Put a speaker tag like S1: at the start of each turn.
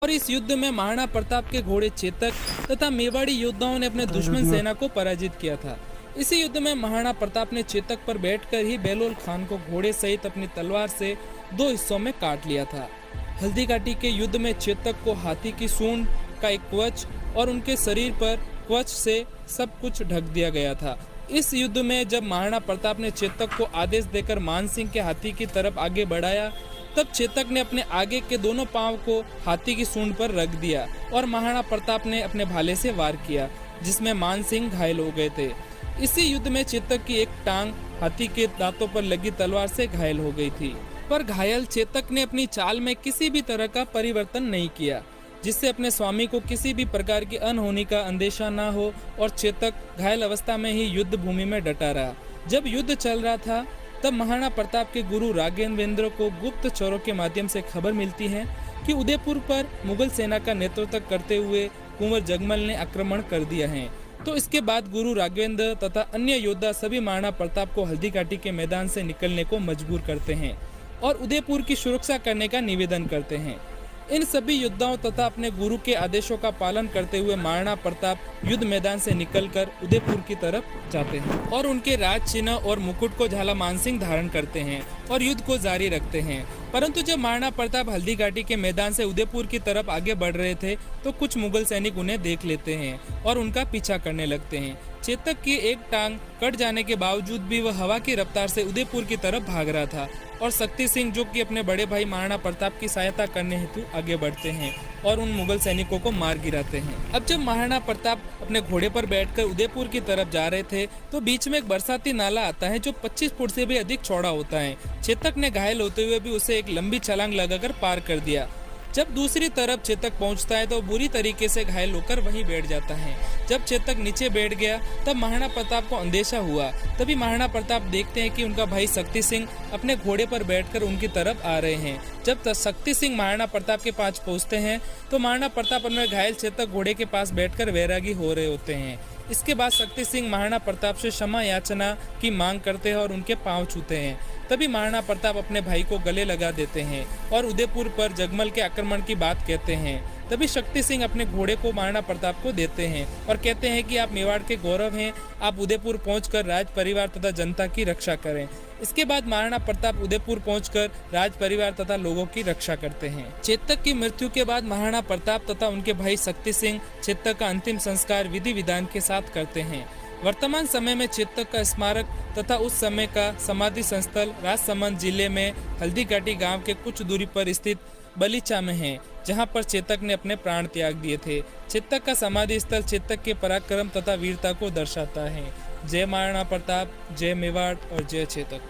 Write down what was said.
S1: और इस युद्ध में महाराणा प्रताप के घोड़े चेतक तथा मेवाड़ी योद्धाओं ने अपने दुश्मन सेना को पराजित किया था। इसी युद्ध में महाराणा प्रताप ने चेतक पर बैठकर ही बेलोल खान को घोड़े सहित अपनी तलवार से दो हिस्सों में काट लिया था। हल्दी घाटी के युद्ध में चेतक को हाथी की सूंड का एक कवच और उनके शरीर पर कवच से सब कुछ ढक दिया गया था। इस युद्ध में जब महाराणा प्रताप ने चेतक को आदेश देकर मान सिंह के हाथी की तरफ आगे बढ़ाया, तब चेतक ने अपने आगे के दोनों पांव को हाथी की सूंड पर रख दिया और महाराणा प्रताप ने अपने भाले से वार किया, जिसमें मान सिंह घायल हो गए थे। इसी युद्ध में चेतक की एक टांग हाथी के दांतों पर लगी तलवार से घायल हो गई थी, पर घायल चेतक ने अपनी चाल में किसी भी तरह का परिवर्तन नहीं किया, जिससे अपने स्वामी को किसी भी प्रकार की अनहोनी का अंदेशा न हो और चेतक घायल अवस्था में ही युद्ध भूमि में डटा रहा। जब युद्ध चल रहा था, तब महाराणा प्रताप के गुरु राघवेंद्र को गुप्तचरों के माध्यम से खबर मिलती है कि उदयपुर पर मुगल सेना का नेतृत्व करते हुए कुंवर जगमल ने आक्रमण कर दिया है। तो इसके बाद गुरु राघवेंद्र तथा अन्य योद्धा सभी महाराणा प्रताप को हल्दी घाटी के मैदान से निकलने को मजबूर करते हैं और उदयपुर की सुरक्षा करने का निवेदन करते हैं। इन सभी योद्धाओं तथा अपने गुरु के आदेशों का पालन करते हुए महाराणा प्रताप युद्ध मैदान से निकलकर उदयपुर की तरफ जाते हैं और उनके राज चिन्ह और मुकुट को झाला मानसिंह धारण करते हैं और युद्ध को जारी रखते हैं। परंतु जब महाराणा प्रताप हल्दी घाटी के मैदान से उदयपुर की तरफ आगे बढ़ रहे थे, तो कुछ मुगल सैनिक उन्हें देख लेते हैं और उनका पीछा करने लगते हैं। चेतक की एक टांग कट जाने के बावजूद भी वह हवा की रफ्तार से उदयपुर की तरफ भाग रहा था और शक्ति सिंह, जो कि अपने बड़े भाई महाराणा प्रताप की सहायता करने हेतु आगे बढ़ते हैं और उन मुगल सैनिकों को मार गिराते हैं। अब जब महाराणा प्रताप अपने घोड़े पर बैठकर उदयपुर की तरफ जा रहे थे, तो बीच में एक बरसाती नाला आता है जो 25 फुट से भी अधिक चौड़ा होता है। चेतक ने घायल होते हुए भी उसे एक लंबी छलांग लगाकर पार कर दिया। जब दूसरी तरफ चेतक पहुंचता है तो बुरी तरीके से घायल होकर वहीं बैठ जाता है। जब चेतक नीचे बैठ गया, तब महाराणा प्रताप को अंदेशा हुआ। तभी महाराणा प्रताप देखते हैं कि उनका भाई शक्ति सिंह अपने घोड़े पर बैठकर उनकी तरफ आ रहे हैं। जब शक्ति सिंह महाराणा प्रताप के पास पहुंचते हैं, तो महाराणा प्रताप अपने घायल चेतक घोड़े के पास बैठकर वैरागी हो रहे होते हैं। इसके बाद शक्ति सिंह महाराणा प्रताप से क्षमा याचना की मांग करते हैं और उनके पांव छूते हैं। तभी महाराणा प्रताप अपने भाई को गले लगा देते हैं और उदयपुर पर जगमल के आक्रमण की बात कहते हैं। तभी शक्ति सिंह अपने घोड़े को महाराणा प्रताप को देते हैं और कहते हैं कि आप मेवाड़ के गौरव हैं, आप उदयपुर पहुंचकर राज परिवार तथा जनता की रक्षा करें। इसके बाद महाराणा प्रताप उदयपुर पहुंचकर राज परिवार तथा लोगों की रक्षा करते हैं। चेतक की मृत्यु के बाद महाराणा प्रताप तथा उनके भाई शक्ति सिंह चेतक का अंतिम संस्कार विधि विधान के साथ करते हैं। वर्तमान समय में चेतक का स्मारक तथा उस समय का समाधि स्थल राजसमंद जिले में हल्दी घाटी गांव के कुछ दूरी पर स्थित बलीचा में है, जहां पर चेतक ने अपने प्राण त्याग दिए थे। चेतक का समाधि स्थल चेतक के पराक्रम तथा वीरता को दर्शाता है। जय महाराणा प्रताप, जय मेवाड़ और जय चेतक।